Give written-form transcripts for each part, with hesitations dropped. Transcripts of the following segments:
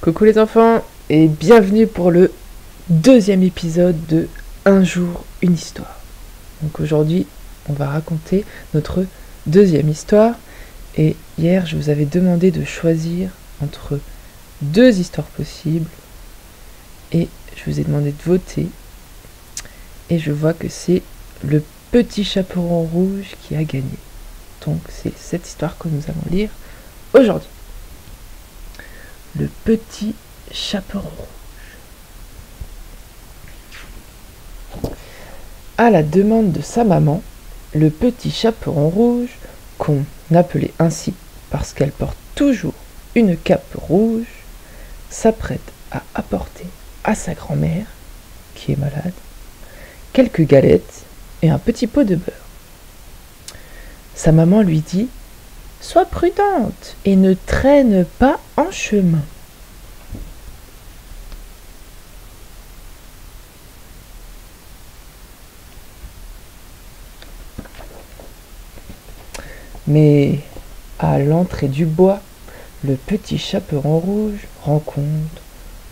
Coucou les enfants et bienvenue pour le deuxième épisode de Un jour une histoire. Donc aujourd'hui on va raconter notre deuxième histoire et hier je vous avais demandé de choisir entre deux histoires possibles et je vous ai demandé de voter et je vois que c'est le petit chaperon rouge qui a gagné. Donc c'est cette histoire que nous allons lire aujourd'hui. Le petit chaperon rouge. À la demande de sa maman, le petit chaperon rouge, qu'on appelait ainsi parce qu'elle porte toujours une cape rouge, s'apprête à apporter à sa grand-mère, qui est malade, quelques galettes et un petit pot de beurre. Sa maman lui dit: « Sois prudente et ne traîne pas en chemin. » Mais à l'entrée du bois, le petit chaperon rouge rencontre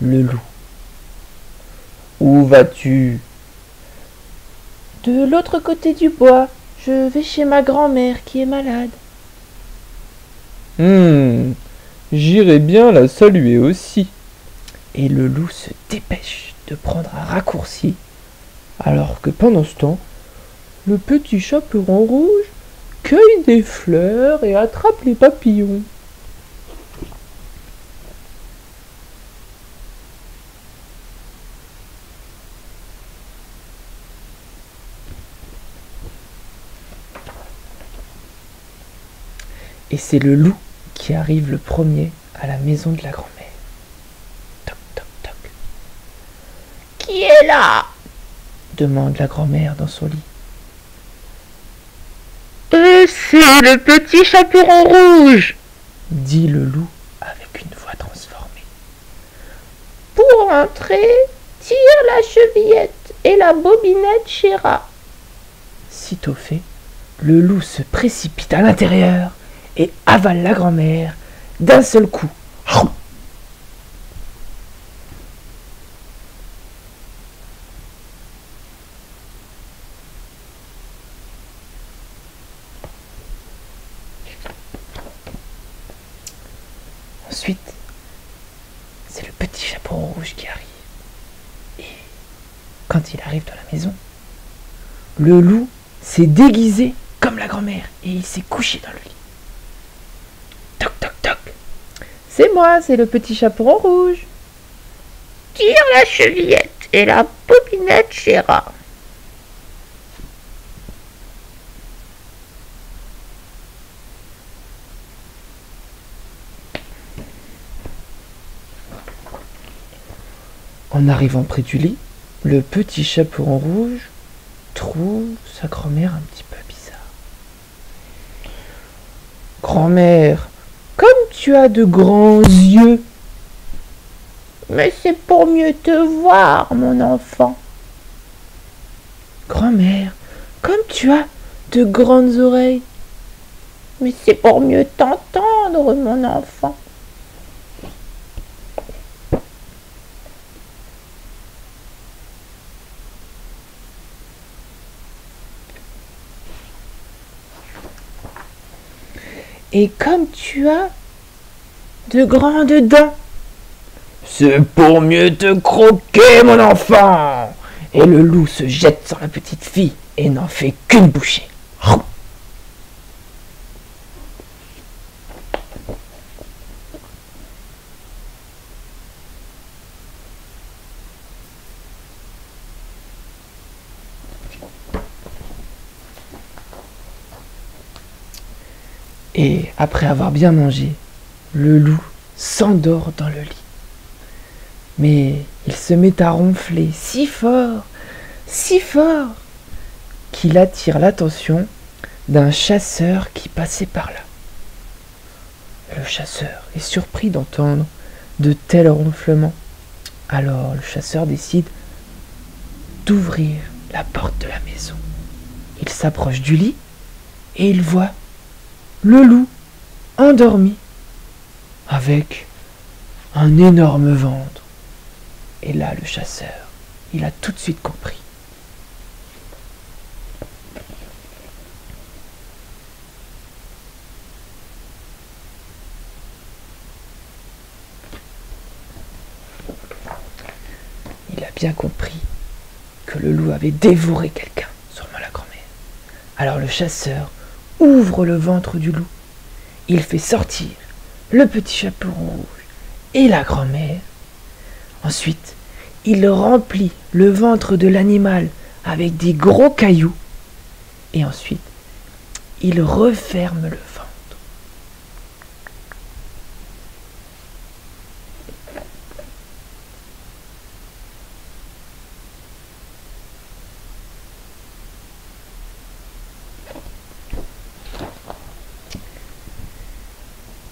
le loup. « Où vas-tu ?»« De l'autre côté du bois, je vais chez ma grand-mère qui est malade. »« J'irai bien la saluer aussi. » Et le loup se dépêche de prendre un raccourci, alors que pendant ce temps, le petit chaperon rouge cueille des fleurs et attrape les papillons. Et c'est le loup qui arrive le premier à la maison de la grand-mère. Toc, toc, toc. « Qui est là ?» demande la grand-mère dans son lit. « C'est le petit chaperon rouge !» dit le loup avec une voix transformée. « Pour entrer, tire la chevillette et la bobinette chéra. » Sitôt fait, le loup se précipite à l'intérieur et avale la grand-mère d'un seul coup. Ensuite, c'est le petit chaperon rouge qui arrive. Et quand il arrive dans la maison, le loup s'est déguisé comme la grand-mère et il s'est couché dans le lit. Toc, toc, toc. « C'est moi, c'est le petit chaperon rouge. »« Tire la chevillette et la bobinette chéra. » En arrivant près du lit, le petit chaperon rouge trouve sa grand-mère un petit peu bizarre. « Grand-mère, comme tu as de grands yeux. »« Mais c'est pour mieux te voir, mon enfant. »« Grand-mère, comme tu as de grandes oreilles. »« Mais c'est pour mieux t'entendre, mon enfant. » Et comme tu as de grandes dents. C'est pour mieux te croquer, mon enfant. Et le loup se jette sur la petite fille et n'en fait qu'une bouchée. Et après avoir bien mangé, le loup s'endort dans le lit. Mais il se met à ronfler si fort, qu'il attire l'attention d'un chasseur qui passait par là. Le chasseur est surpris d'entendre de tels ronflements. Alors le chasseur décide d'ouvrir la porte de la maison. Il s'approche du lit et il voit le loup endormi avec un énorme ventre. Et là, le chasseur, il a tout de suite compris. Il a bien compris que le loup avait dévoré quelqu'un, sûrement la grand-mère. Alors le chasseur ouvre le ventre du loup. Il fait sortir le petit chaperon rouge et la grand-mère. Ensuite, il remplit le ventre de l'animal avec des gros cailloux. Et ensuite, il referme le ventre.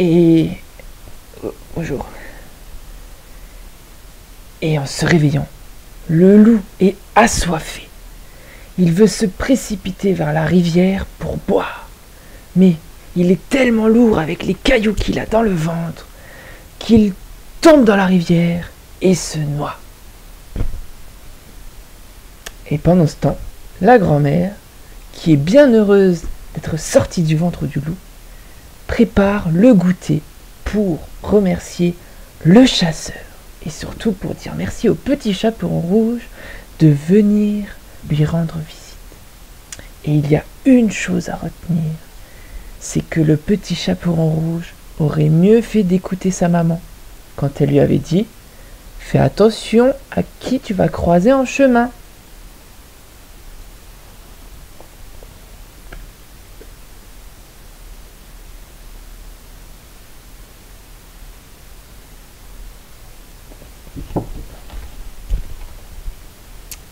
Et bonjour. Et en se réveillant, le loup est assoiffé. Il veut se précipiter vers la rivière pour boire. Mais il est tellement lourd avec les cailloux qu'il a dans le ventre qu'il tombe dans la rivière et se noie. Et pendant ce temps, la grand-mère, qui est bien heureuse d'être sortie du ventre du loup, prépare le goûter pour remercier le chasseur et surtout pour dire merci au petit chaperon rouge de venir lui rendre visite. Et il y a une chose à retenir, c'est que le petit chaperon rouge aurait mieux fait d'écouter sa maman quand elle lui avait dit « Fais attention à qui tu vas croiser en chemin ».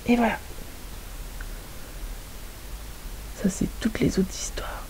Et voilà. Ça, c'est toutes les autres histoires.